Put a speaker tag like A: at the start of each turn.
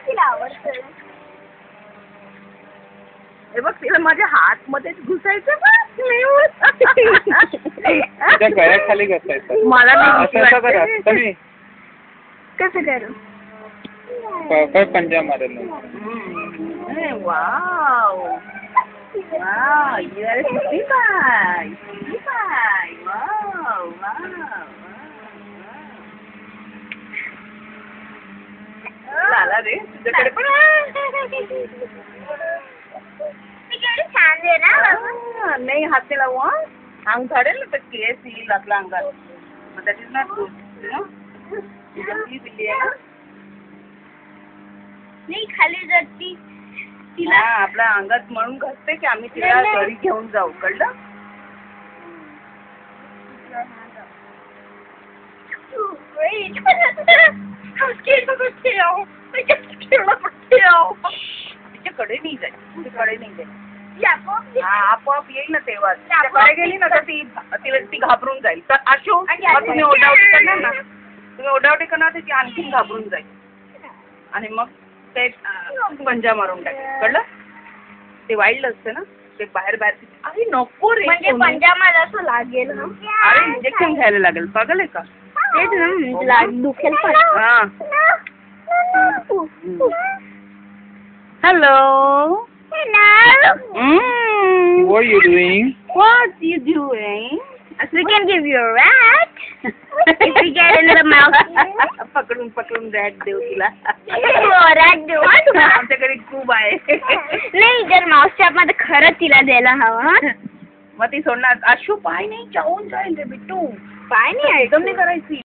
A: तिला आवडतं.
B: हे बघ तिला माझ्या हात मध्येच घुसायचं
C: गळ्याखाली घासायचं.
B: मला नाही
C: असं करा तुम्ही.
A: कसं करू?
C: काय पंजा मारेल.
B: Wow wow you are city bye wow wow झाला रे तुझ्याकडे पण
A: छान आहे ना.
B: नाही हात ते लावू अंग झाडेल ना तर केस येईल आपल्या अंगात मग दॅट इज नॉट गुड बिल्ली आहे ना.
A: नाही खाली जर ती
B: तिला आपल्या अंगात म्हणून घसते की आम्ही तिला घरी घेऊन जाऊ कळलं. तिच्याकडे नाही जाईल तिच्याकडे नाही जाईल आपोआप येईल ना तेव्हा तिच्याकडे गेली ना तर ती घाबरून जाईल. तर अशो तुम्ही ओढावटी करणार ना तुम्ही ओढावटी करणार तर ती आणखीन घाबरून जाईल आणि मग ते पंजा मारून टाकेल कळलं. ते वाईल्ड असते ना ते बाहेर अरे नको रे
A: म्हणजे पंजा मला असं लागेल ना.
B: अरे इंजेक्शन घ्यायला लागेल पागल आहे का.
A: तेच ना दुखेल पण.
B: Hello
C: What are you doing?
B: What you doing?
A: We can give you a rat if we get in the mouth.
B: पकडून रॅट देऊ तिला.
A: rat देऊ
B: आमच्याकडे खूप आहे.
A: नाही जर माउसच्या मध्ये खरंच तिला द्यायला हवं.
B: मग ती सोडणार अशू पाय नाही चावून जाईल रे बिट्टू.
A: पाय नाही
B: एकदम नाही करायची.